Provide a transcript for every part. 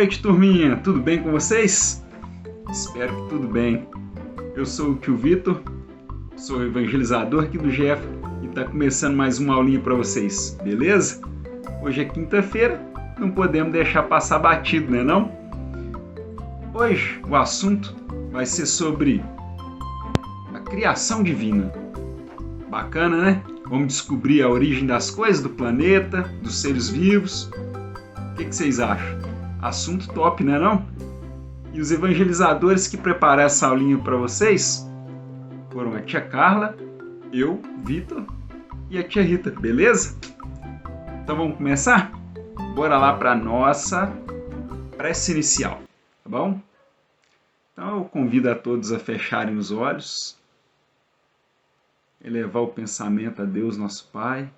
noite, turminha! Tudo bem com vocês? Espero que tudo bem. Eu sou o tio Vitor, sou evangelizador aqui do GEF e está começando mais uma aulinha para vocês, beleza? Hoje é quinta-feira, não podemos deixar passar batido, né não? Hoje o assunto vai ser sobre a criação divina. Bacana, né? Vamos descobrir a origem das coisas, do planeta, dos seres vivos. O que vocês acham? Assunto top, né não? E os evangelizadores que prepararam essa aulinha para vocês foram a tia Carla, eu, Vitor e a tia Rita, beleza? Então vamos começar? Bora lá para a nossa prece inicial, tá bom? Então eu convido a todos a fecharem os olhos, elevar o pensamento a Deus nosso Pai,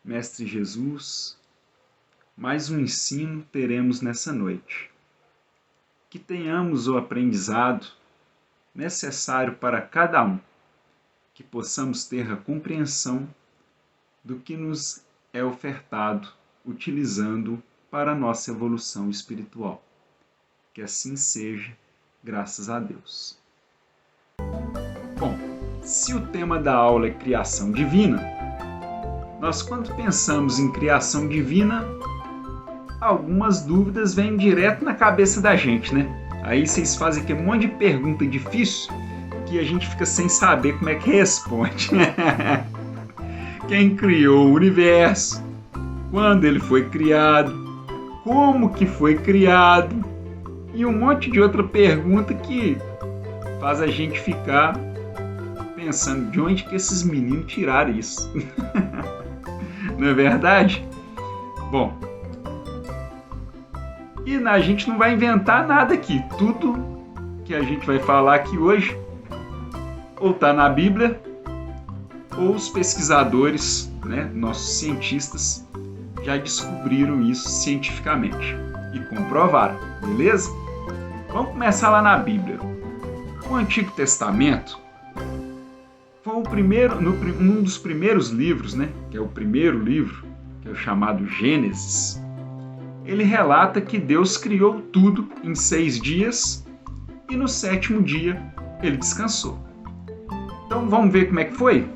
Mestre Jesus. Mais um ensino teremos nessa noite. Que tenhamos o aprendizado necessário para cada um, que possamos ter a compreensão do que nos é ofertado, utilizando para a nossa evolução espiritual. Que assim seja, graças a Deus. Bom, se o tema da aula é criação divina, nós quando pensamos em criação divina, algumas dúvidas vêm direto na cabeça da gente, né? Aí vocês fazem aquele monte de pergunta difícil que a gente fica sem saber como é que responde. Quem criou o universo? Quando ele foi criado? Como que foi criado? E um monte de outra pergunta que faz a gente ficar pensando de onde que esses meninos tiraram isso. Não é verdade? Bom, e a gente não vai inventar nada aqui. Tudo que a gente vai falar aqui hoje ou está na Bíblia ou os pesquisadores, né, nossos cientistas, já descobriram isso cientificamente e comprovaram, beleza? Vamos começar lá na Bíblia. O Antigo Testamento foi um dos primeiros livros, né, que é o primeiro livro, que é o chamado Gênesis. Ele relata que Deus criou tudo em 6 dias e no 7º dia ele descansou. Então vamos ver como é que foi?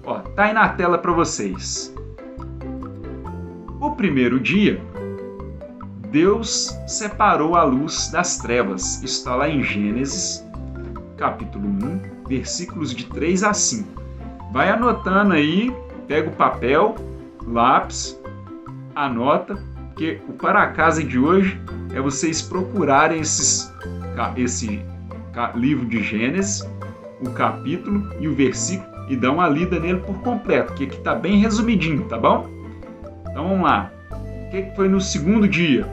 Ó, tá aí na tela para vocês. O primeiro dia, Deus separou a luz das trevas. Isso está lá em Gênesis, capítulo 1, versículos de 3 a 5. Vai anotando aí, pega o papel, lápis, anota, porque o para casa de hoje é vocês procurarem esse livro de Gênesis, o capítulo e o versículo, e dar uma lida nele por completo, que aqui está bem resumidinho, tá bom? Então vamos lá. O que foi no segundo dia?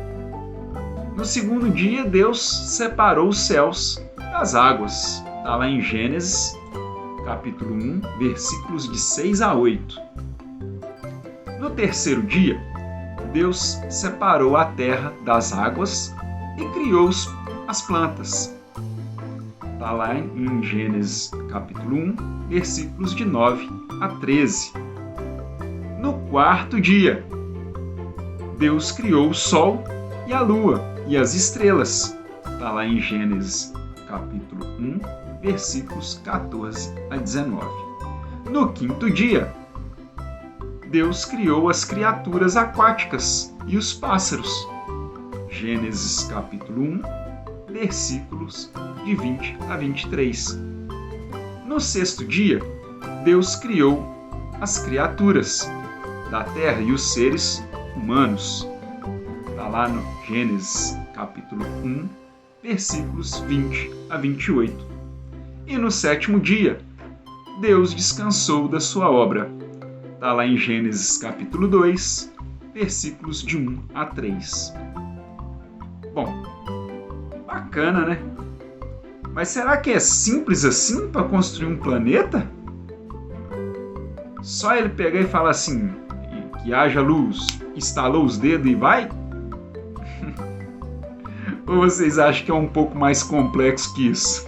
No segundo dia, Deus separou os céus das águas. Está lá em Gênesis, capítulo 1, versículos de 6 a 8. No terceiro dia, Deus separou a terra das águas e criou as plantas. Está lá em Gênesis capítulo 1, versículos de 9 a 13. No quarto dia, Deus criou o sol e a lua e as estrelas. Está lá em Gênesis capítulo 1, versículos 14 a 19. No quinto dia, Deus criou as criaturas aquáticas e os pássaros. Gênesis capítulo 1, versículos de 20 a 23. No sexto dia, Deus criou as criaturas da terra e os seres humanos. Está lá no Gênesis capítulo 1, versículos 20 a 28. E no sétimo dia, Deus descansou da sua obra. Está lá em Gênesis capítulo 2, versículos de 1 a 3. Bom, bacana, né? Mas será que é simples assim para construir um planeta? Só ele pegar e falar assim, que haja luz, estalou os dedos e vai? Ou vocês acham que é um pouco mais complexo que isso?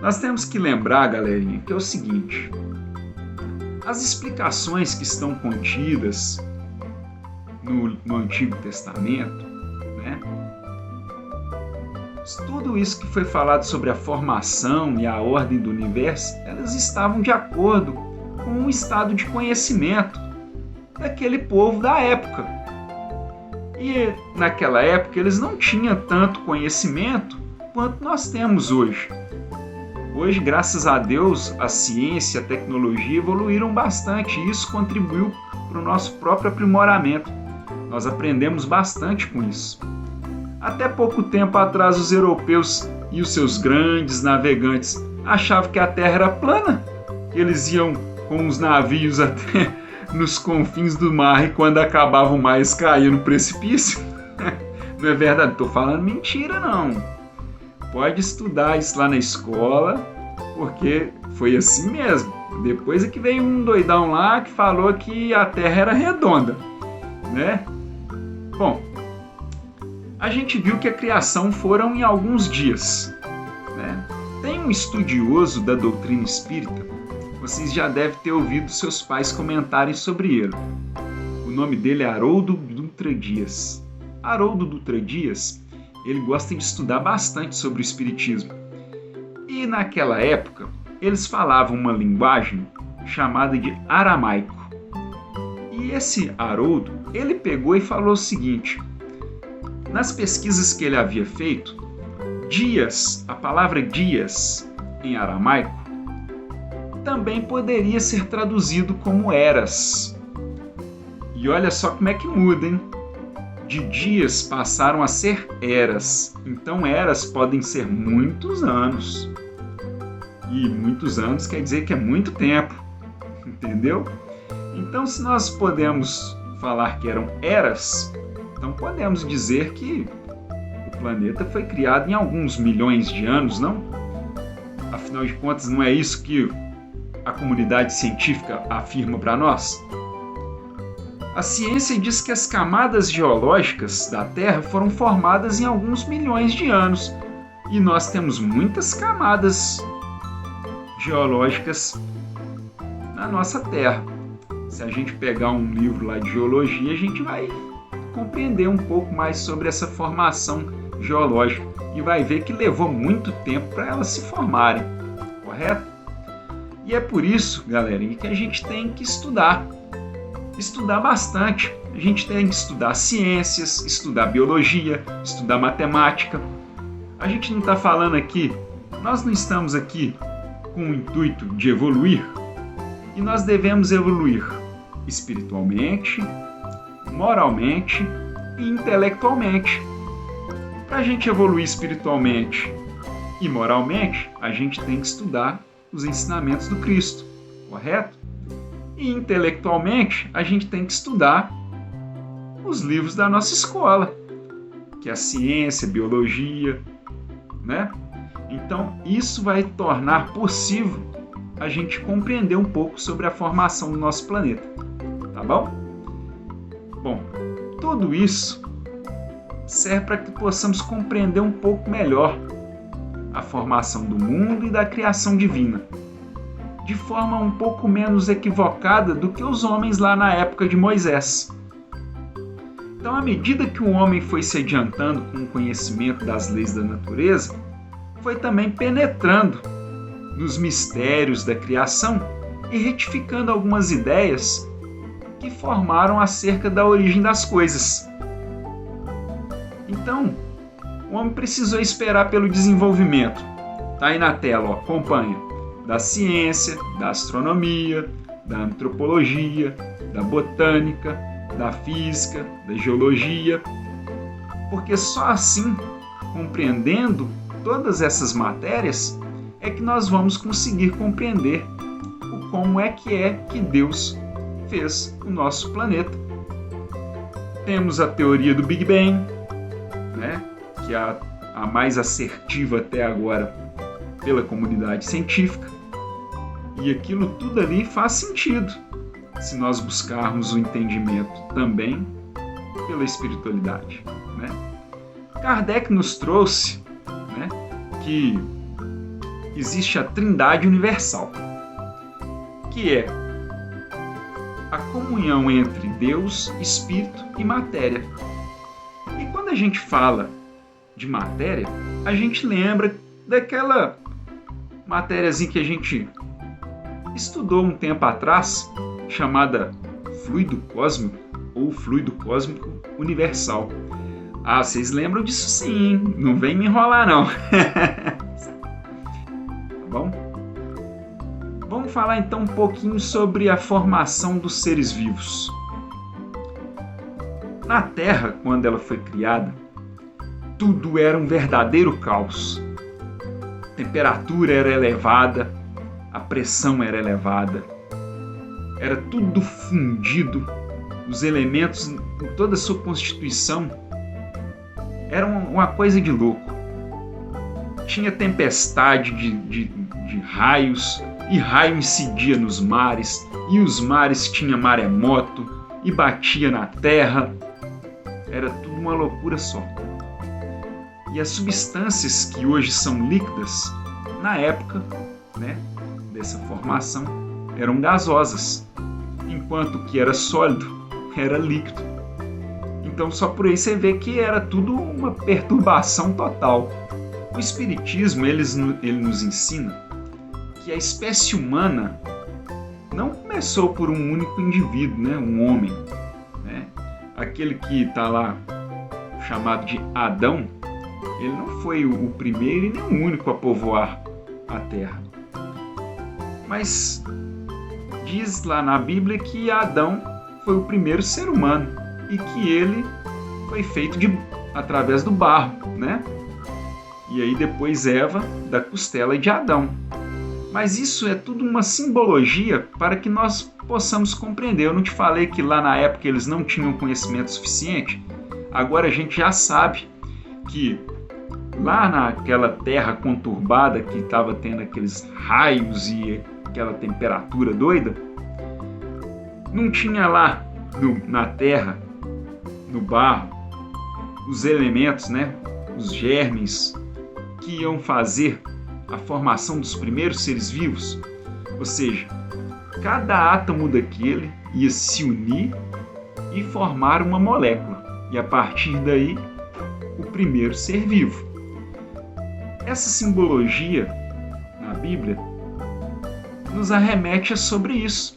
Nós temos que lembrar, galerinha, que é o seguinte: as explicações que estão contidas no Antigo Testamento, né? Tudo isso que foi falado sobre a formação e a ordem do universo, elas estavam de acordo com o estado de conhecimento daquele povo da época. E naquela época eles não tinham tanto conhecimento quanto nós temos hoje. Hoje, graças a Deus, a ciência e a tecnologia evoluíram bastante e isso contribuiu para o nosso próprio aprimoramento. Nós aprendemos bastante com isso. Até pouco tempo atrás, os europeus e os seus grandes navegantes achavam que a Terra era plana. Eles iam com os navios até nos confins do mar e quando acabava o mar eles caíam no precipício. Não é verdade? Estou falando mentira, não. Pode estudar isso lá na escola, porque foi assim mesmo. Depois é que veio um doidão lá que falou que a Terra era redonda, né? Bom, a gente viu que a criação foram em alguns dias, né? Tem um estudioso da doutrina espírita, vocês já devem ter ouvido seus pais comentarem sobre ele. O nome dele é Haroldo Dutra Dias. Haroldo Dutra Dias, ele gosta de estudar bastante sobre o espiritismo. E naquela época, eles falavam uma linguagem chamada de aramaico. E esse Haroldo, ele pegou e falou o seguinte: nas pesquisas que ele havia feito, dias, a palavra dias em aramaico, também poderia ser traduzido como eras. E olha só como é que muda, hein? De dias passaram a ser eras. Então eras podem ser muitos anos. E muitos anos quer dizer que é muito tempo. Entendeu? Então se nós podemos falar que eram eras, então podemos dizer que o planeta foi criado em alguns milhões de anos, não? Afinal de contas, não é isso que a comunidade científica afirma para nós? A ciência diz que as camadas geológicas da Terra foram formadas em alguns milhões de anos e nós temos muitas camadas geológicas na nossa Terra. Se a gente pegar um livro lá de geologia, a gente vai compreender um pouco mais sobre essa formação geológica e vai ver que levou muito tempo para elas se formarem, correto? E é por isso, galera, que a gente tem que estudar bastante. A gente tem que estudar ciências, estudar biologia, estudar matemática. A gente não está falando aqui, nós não estamos aqui com o intuito de evoluir, e nós devemos evoluir espiritualmente, moralmente e intelectualmente. Para a gente evoluir espiritualmente e moralmente, a gente tem que estudar os ensinamentos do Cristo, correto? E intelectualmente, a gente tem que estudar os livros da nossa escola, que é a ciência, a biologia, né? Então, isso vai tornar possível a gente compreender um pouco sobre a formação do nosso planeta, tá bom? Bom, tudo isso serve para que possamos compreender um pouco melhor a formação do mundo e da criação divina, de forma um pouco menos equivocada do que os homens lá na época de Moisés. Então, à medida que o homem foi se adiantando com o conhecimento das leis da natureza, foi também penetrando nos mistérios da criação e retificando algumas ideias que formaram acerca da origem das coisas. Então, o homem precisou esperar pelo desenvolvimento. Está aí na tela, ó, acompanha. Da ciência, da astronomia, da antropologia, da botânica, da física, da geologia. Porque só assim, compreendendo todas essas matérias, é que nós vamos conseguir compreender como é que Deus fez o nosso planeta. Temos a teoria do Big Bang, né, que é a mais assertiva até agora pela comunidade científica. E aquilo tudo ali faz sentido se nós buscarmos o entendimento também pela espiritualidade, né? Kardec nos trouxe, né, que existe a Trindade Universal, que é a comunhão entre Deus, Espírito e matéria. E quando a gente fala de matéria, a gente lembra daquela matériazinha que a gente estudou um tempo atrás, chamada fluido cósmico ou fluido cósmico universal. Ah, vocês lembram disso sim, hein? Não vem me enrolar não. Tá bom? Vamos falar então um pouquinho sobre a formação dos seres vivos. Na Terra, quando ela foi criada, tudo era um verdadeiro caos. A temperatura era elevada, a pressão era elevada, era tudo fundido, os elementos em toda a sua constituição era uma coisa de louco. Tinha tempestade de raios, e raio incidia nos mares, e os mares tinham maremoto, e batia na terra. Era tudo uma loucura só. E as substâncias que hoje são líquidas, na época, né, dessa formação, eram gasosas, enquanto que era sólido, era líquido. Então só por aí você vê que era tudo uma perturbação total. O Espiritismo ele nos ensina que a espécie humana não começou por um único indivíduo, né, um homem, né? Aquele que está lá chamado de Adão, ele não foi o primeiro e nem o único a povoar a Terra. Mas diz lá na Bíblia que Adão foi o primeiro ser humano e que ele foi feito através do barro, né? E aí depois Eva da costela de Adão. Mas isso é tudo uma simbologia para que nós possamos compreender. Eu não te falei que lá na época eles não tinham conhecimento suficiente? Agora a gente já sabe que lá naquela terra conturbada que estava tendo aqueles raios e aquela temperatura doida, não tinha lá na terra, no barro, os elementos, né, os germes que iam fazer a formação dos primeiros seres vivos. Ou seja, cada átomo daquele ia se unir e formar uma molécula, e a partir daí o primeiro ser vivo. Essa simbologia na Bíblia nos arremete a sobre isso.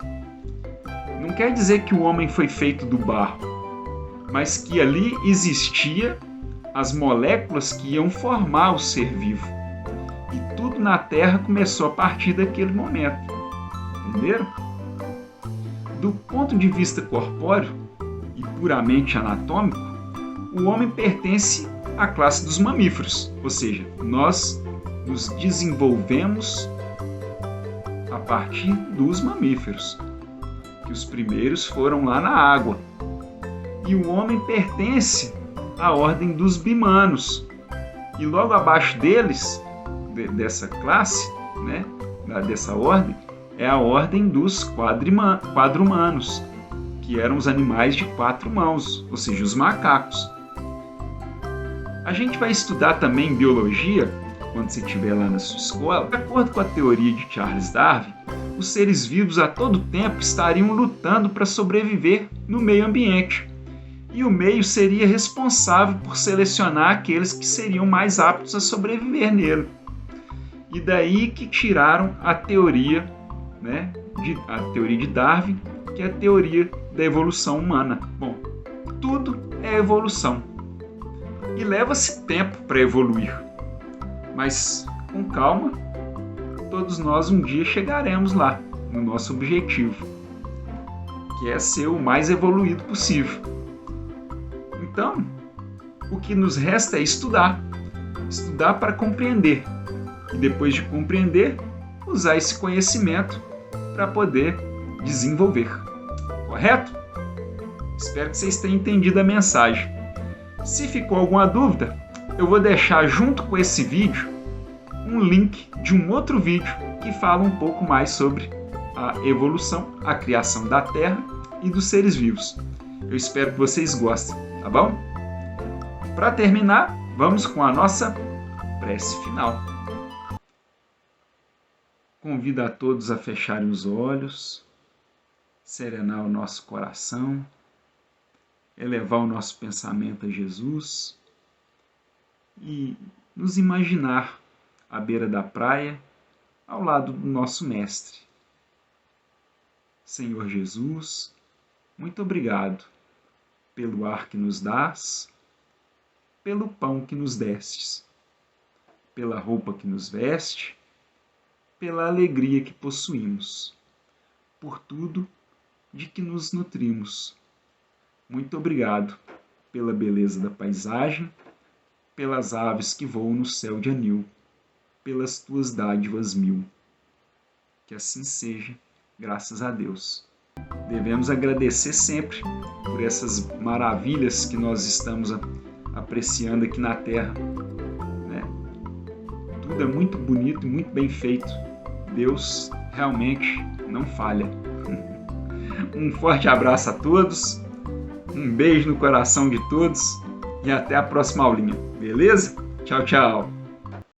Não quer dizer que o homem foi feito do barro, mas que ali existia as moléculas que iam formar o ser vivo. E tudo na Terra começou a partir daquele momento. Entenderam? Do ponto de vista corpóreo e puramente anatômico, o homem pertence à classe dos mamíferos, ou seja, nós nos desenvolvemos a partir dos mamíferos, que os primeiros foram lá na água. E o homem pertence à ordem dos bimanos. E logo abaixo deles, dessa classe, né, dessa ordem, é a ordem dos quadrumanos, que eram os animais de 4 mãos, ou seja, os macacos. A gente vai estudar também biologia, quando você estiver lá na sua escola. De acordo com a teoria de Charles Darwin, os seres vivos a todo tempo estariam lutando para sobreviver no meio ambiente. E o meio seria responsável por selecionar aqueles que seriam mais aptos a sobreviver nele. E daí que tiraram a teoria, né, a teoria de Darwin, que é a teoria da evolução humana. Bom, tudo é evolução. E leva-se tempo para evoluir. Mas, com calma, todos nós um dia chegaremos lá, no nosso objetivo, que é ser o mais evoluído possível. Então, o que nos resta é estudar. Estudar para compreender. E depois de compreender, usar esse conhecimento para poder desenvolver. Correto? Espero que vocês tenham entendido a mensagem. Se ficou alguma dúvida, eu vou deixar junto com esse vídeo um link de um outro vídeo que fala um pouco mais sobre a evolução, a criação da Terra e dos seres vivos. Eu espero que vocês gostem, tá bom? Para terminar, vamos com a nossa prece final. Convido a todos a fecharem os olhos, serenar o nosso coração, elevar o nosso pensamento a Jesus e nos imaginar à beira da praia, ao lado do nosso Mestre. Senhor Jesus, muito obrigado pelo ar que nos dás, pelo pão que nos destes, pela roupa que nos veste, pela alegria que possuímos, por tudo de que nos nutrimos. Muito obrigado pela beleza da paisagem, pelas aves que voam no céu de anil, pelas tuas dádivas mil. Que assim seja, graças a Deus. Devemos agradecer sempre por essas maravilhas que nós estamos apreciando aqui na Terra, né? Tudo é muito bonito e muito bem feito. Deus realmente não falha. Um forte abraço a todos, um beijo no coração de todos e até a próxima aulinha, beleza? Tchau, tchau!